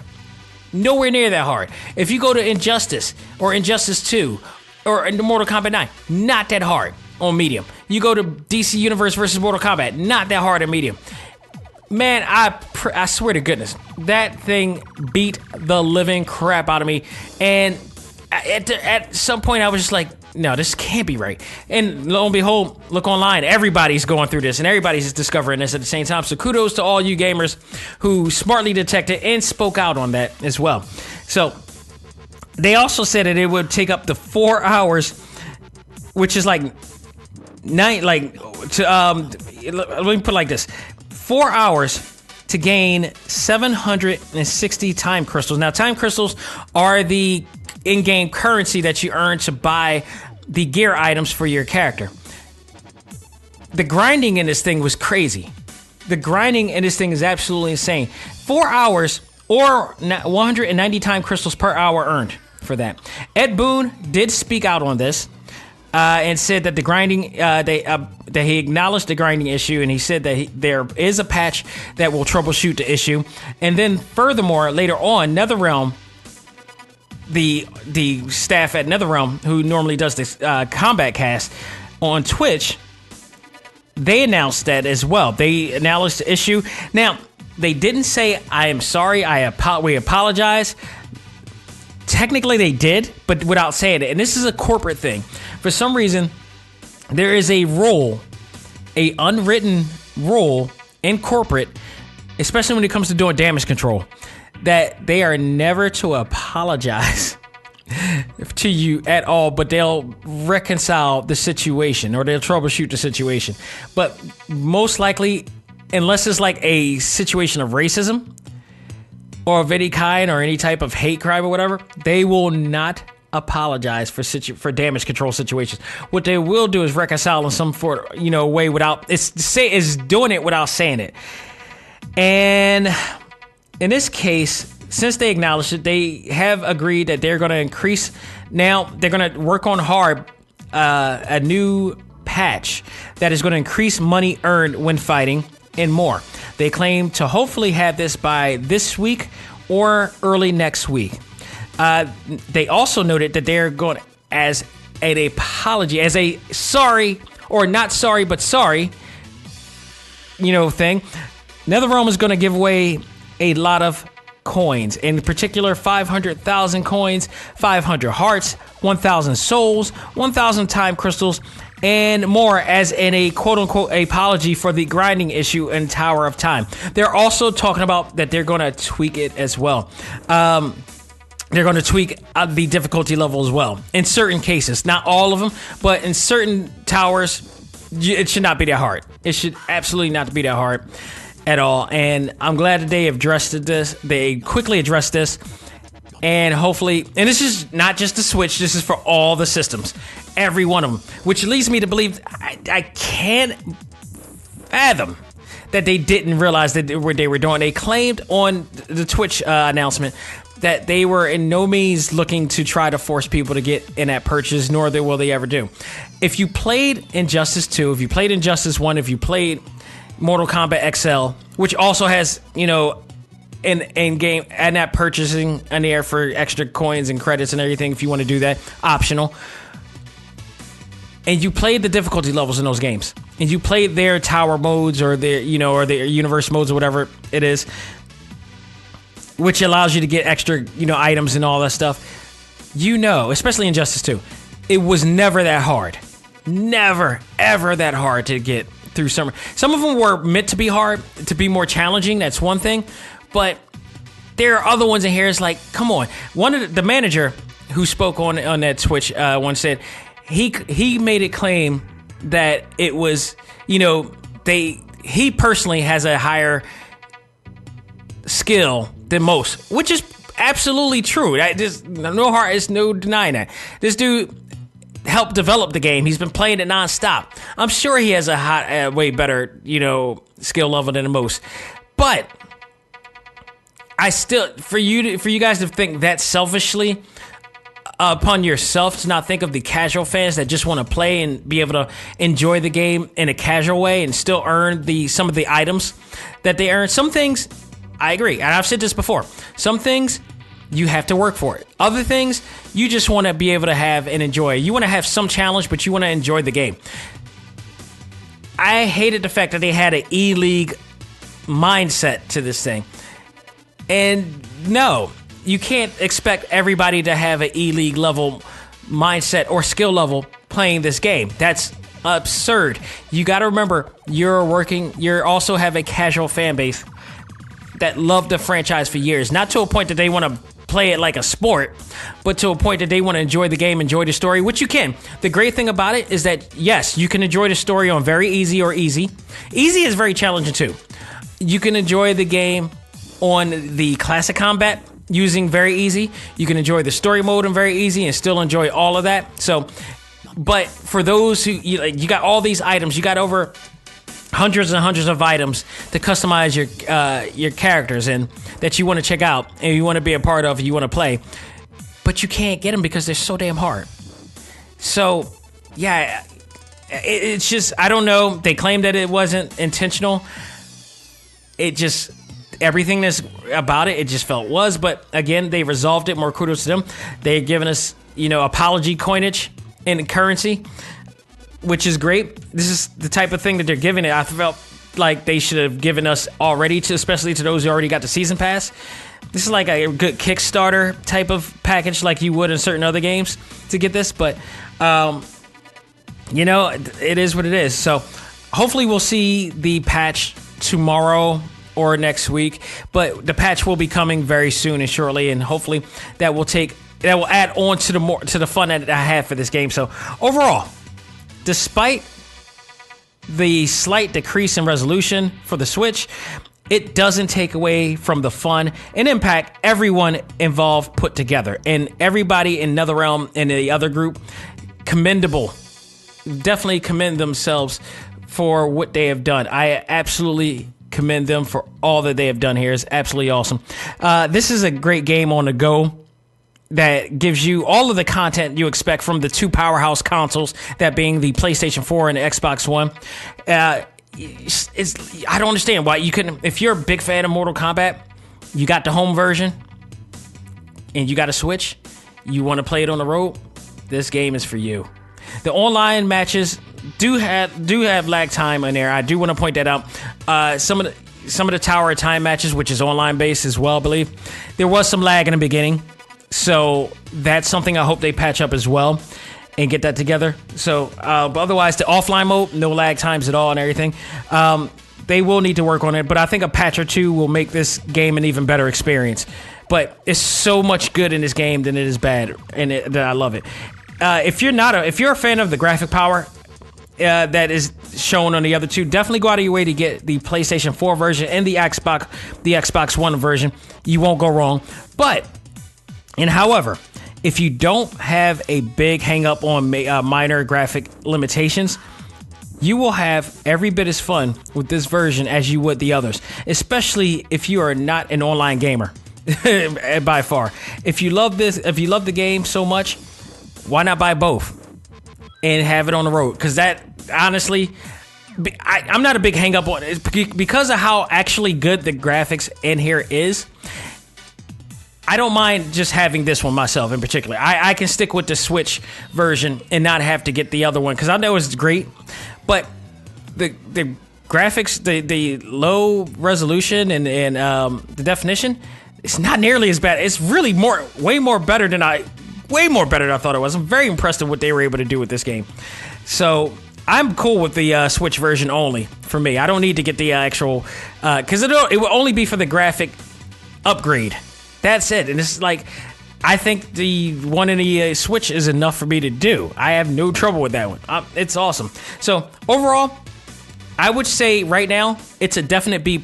Nowhere near that hard. If you go to Injustice or Injustice 2 or in Mortal Kombat 9, not that hard on medium. You go to DC Universe versus Mortal Kombat, not that hard on medium. Man, I swear to goodness, that thing beat the living crap out of me. And at some point, I was just like, no, this can't be right. And lo and behold, look online, everybody's going through this, and everybody's discovering this at the same time. So kudos to all you gamers who smartly detected and spoke out on that as well. So they also said that it would take up to 4 hours, which is like let me put it like this: 4 hours to gain 760 time crystals. Now, time crystals are the in-game currency that you earn to buy the gear items for your character. The grinding in this thing was crazy. The grinding in this thing is absolutely insane. 4 hours or 190 time crystals per hour earned for that. Ed Boon did speak out on this and said that the grinding, that he acknowledged the grinding issue, and he said that there is a patch that will troubleshoot the issue. And then furthermore, later on, NetherRealm, the staff at NetherRealm, who normally does this combat cast on Twitch, they announced that as well. They acknowledged the issue. Now, they didn't say, I am sorry, we apologize. Technically, they did, but without saying it. And this is a corporate thing. For some reason, there is a rule, a unwritten rule in corporate, especially when it comes to doing damage control, that they are never to apologize to you at all, but they'll reconcile the situation or they'll troubleshoot the situation. But most likely, unless it's like a situation of racism or of any kind or any type of hate crime or whatever, they will not apologize for damage control situations. What they will do is reconcile in some way without is doing it without saying it. And in this case, since they acknowledged it, they have agreed that they're going to increase. Now they're going to work on hard a new patch that is going to increase money earned when fighting and more. They claim to hopefully have this by this week or early next week. They also noted that they're going as an apology, as a sorry, or not sorry, but sorry, thing. NetherRealm is going to give away a lot of coins, in particular 500,000 coins, 500 hearts, 1,000 souls, 1,000 time crystals, and more as in a quote-unquote apology for the grinding issue in Tower of Time. They're also talking about that they're going to tweak it as well. They're going to tweak the difficulty level as well. In certain cases, not all of them, but in certain towers, it should not be that hard. It should absolutely not be that hard at all. And I'm glad that they have addressed this. They quickly addressed this. And hopefully, and this is not just the Switch, this is for all the systems. Every one of them. Which leads me to believe, I can't fathom that they didn't realize that what they were doing. They claimed on the Twitch announcement that they were in no means looking to try to force people to get in that purchase, nor will they ever do. If you played Injustice 2, if you played Injustice 1, if you played Mortal Kombat XL, which also has, in game and that purchasing in there for extra coins and credits and everything, if you want to do that, optional. And you played the difficulty levels in those games, and you played their tower modes or their, or their universe modes or whatever it is, which allows you to get extra, items and all that stuff. Especially Injustice 2, it was never that hard. Never, ever that hard to get through some. Some of them were meant to be hard, to be more challenging. That's one thing. But there are other ones in here. It's like, come on. One of the manager who spoke on that Twitch once said he made a claim that it was, he personally has a higher skill than most, which is absolutely true. There's no denying that. This dude helped develop the game. You playing it nonstop. I'm sure he has a way better, skill level than most. But I still, for you guys to think that selfishly upon yourself, to not think of the casual fans that just want to play and be able to enjoy the game in a casual way and still earn some of the items that they earn. Some things, I agree, and I've said this before. Some things, you have to work for it. Other things, you just want to be able to have and enjoy. You want to have some challenge, but you want to enjoy the game. I hated the fact that they had an E-League mindset to this thing. And no, you can't expect everybody to have an E-League level mindset or skill level playing this game. That's absurd. You got to remember, you also have a casual fan base that loved the franchise for years. Not to a point that they want to play it like a sport, but to a point that they want to enjoy the game, enjoy the story, which you can. The great thing about it is that, yes, you can enjoy the story on very easy or easy. Easy is very challenging too. You can enjoy the game on the classic combat using very easy. You can enjoy the story mode on very easy and still enjoy all of that. So, but for those who, you got all these items, you got over hundreds and hundreds of items to customize your characters and that you want to check out and you want to be a part of, you want to play, but you can't get them because they're so damn hard. So, yeah, it's just, I don't know. They claim that it wasn't intentional. It just, everything that's about it just felt was. But again, they resolved it. More kudos to them. They're giving us, apology coinage in currency, which is great. This is the type of thing that they're giving it. I felt like they should have given us already, especially to those who already got the season pass. This is like a good Kickstarter type of package, like you would in certain other games to get this. But it is what it is. So hopefully we'll see the patch tomorrow or next week. But the patch will be coming very soon and shortly, and hopefully that will add on to the fun that I have for this game. So overall, despite the slight decrease in resolution for the Switch, it doesn't take away from the fun and impact everyone involved put together. And everybody in NetherRealm and the other group, commendable. Definitely commend themselves for what they have done. I absolutely commend them for all that they have done here. It's absolutely awesome. This is a great game on the go that gives you all of the content you expect from the two powerhouse consoles, that being the PlayStation 4 and the Xbox One. I don't understand why you couldn't. If you're a big fan of Mortal Kombat, you got the home version. and you got a Switch, you want to play it on the road, this game is for you. The online matches do have lag time in there. I do want to point that out. Some of the Tower of Time matches, which is online based as well, I believe, there was some lag in the beginning. So that's something I hope they patch up as well and get that together. So, but otherwise, the offline mode, no lag times at all and everything. They will need to work on it, but I think a patch or two will make this game an even better experience. But it's so much good in this game than it is bad, and that I love it. If you're a fan of the graphic power that is shown on the other two, definitely go out of your way to get the PlayStation 4 version and the Xbox One version. You won't go wrong. However, if you don't have a big hang up on minor graphic limitations, you will have every bit as fun with this version as you would the others, especially if you are not an online gamer. By far. If you love the game so much, why not buy both and have it on the road? Because that, honestly, I'm not a big hang up on it. Because of how actually good the graphics in here is, I don't mind just having this one myself in particular. I can stick with the Switch version and not have to get the other one because I know it's great, but the graphics, the low resolution and the definition, it's not nearly as bad. It's really way more better than I thought it was. I'm very impressed with what they were able to do with this game. So I'm cool with the Switch version only for me. I don't need to get the actual, because it will only be for the graphic upgrade. That's it. And it's like, I think the one in the Switch is enough for me to do. I have no trouble with that one. It's awesome. So overall, I would say right now it's a definite B+.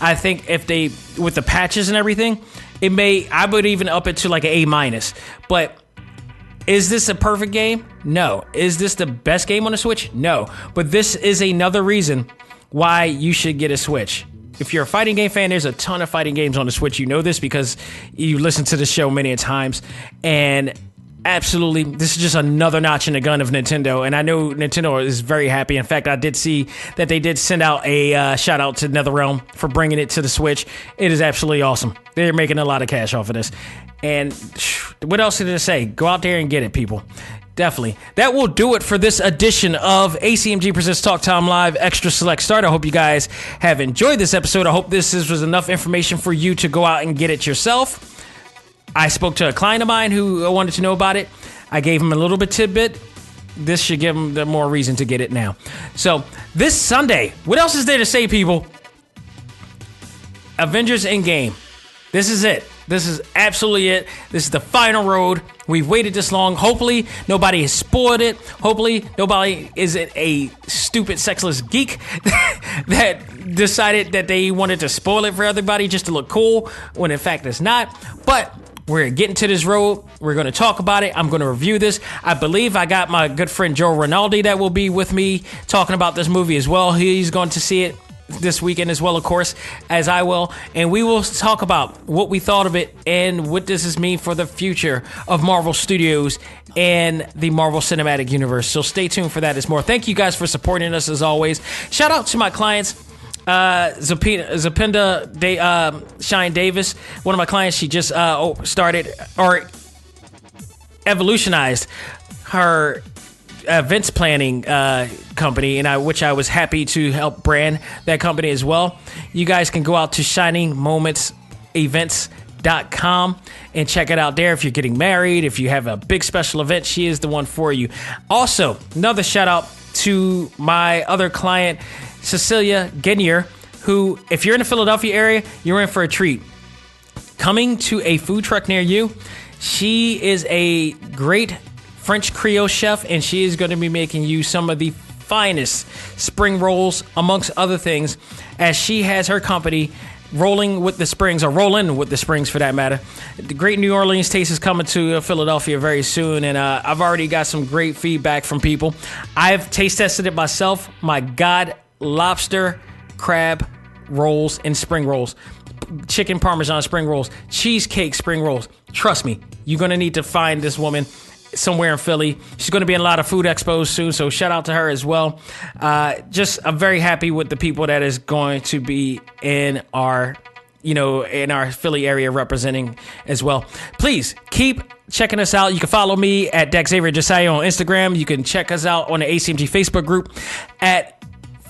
I think if they, with the patches and everything, I would even up it to like an A-. But is this a perfect game? No. Is this the best game on the Switch? No. But this is another reason why you should get a Switch. If you're a fighting game fan, there's a ton of fighting games on the Switch. You know this because you listened to the show many times. And absolutely, this is just another notch in the gun of Nintendo. And I know Nintendo is very happy. In fact, I did see that they did send out a shout out to NetherRealm for bringing it to the Switch. It is absolutely awesome. They're making a lot of cash off of this. And what else did I say? Go out there and get it, people. Definitely. That will do it for this edition of A.C.M.G. Presents Talk Time Live Extra Select Start. I hope you guys have enjoyed this episode. I hope this was enough information for you to go out and get it yourself. I spoke to a client of mine who wanted to know about it. I gave him a little bit tidbit. This should give him the more reason to get it now. So, this Sunday, what else is there to say, people? Avengers Endgame. This is it. This is absolutely it. This is the final road. We've waited this long. Hopefully, nobody has spoiled it. Hopefully, nobody isn't a stupid, sexless geek that decided that they wanted to spoil it for everybody just to look cool, when in fact it's not. But we're getting to this road. We're going to talk about it. I'm going to review this. I believe I got my good friend Joe Rinaldi that will be with me talking about this movie as well. He's going to see it this weekend as well, of course, as I will, and we will talk about what we thought of it and what does this mean for the future of Marvel Studios and the Marvel Cinematic Universe. So stay tuned for that. It's more. Thank you guys for supporting us as always. Shout out to my clients, Zapinda Shine Davis, one of my clients. She just started or evolutionized her events planning company, and which I was happy to help brand that company as well. You guys can go out to shiningmomentsevents.com and check it out there. If you're getting married, if you have a big special event, she is the one for you. Also, another shout out to my other client, Cecilia Genier, who, if you're in the Philadelphia area, you're in for a treat. Coming to a food truck near you, she is a great French Creole chef, and she is going to be making you some of the finest spring rolls, amongst other things, as she has her company Rolling with the Springs, or Rollin' with the Springs for that matter. The great New Orleans taste is coming to Philadelphia very soon, and I've already got some great feedback from people. I've taste tested it myself. My God, lobster, crab rolls, and spring rolls. Chicken Parmesan spring rolls, cheesecake spring rolls. Trust me, you're going to need to find this woman somewhere in Philly. She's going to be in a lot of food expos soon, so shout out to her as well. I'm very happy with the people that is going to be in our in our Philly area representing as well. Please keep checking us out. You can follow me at Xavier Josiah on Instagram. You can check us out on the ACMG Facebook group at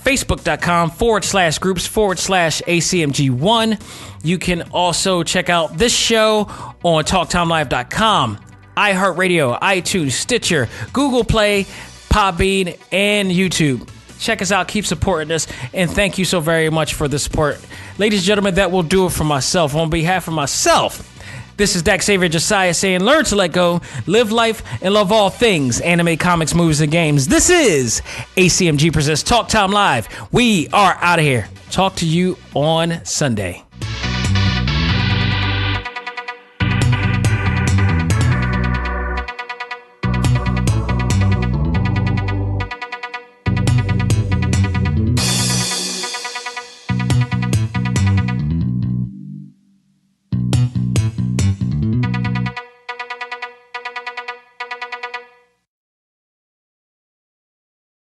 facebook.com/groups/ACMG1. You can also check out this show on TalkTimeLive.com, iHeartRadio, iTunes, Stitcher, Google Play, Podbean, and YouTube. Check us out. Keep supporting us. And thank you so very much for the support. Ladies and gentlemen, that will do it for myself. On behalf of myself, this is Xavier Josiah saying, learn to let go, live life, and love all things anime, comics, movies, and games. This is ACMG Presents Talk Time Live. We are out of here. Talk to you on Sunday.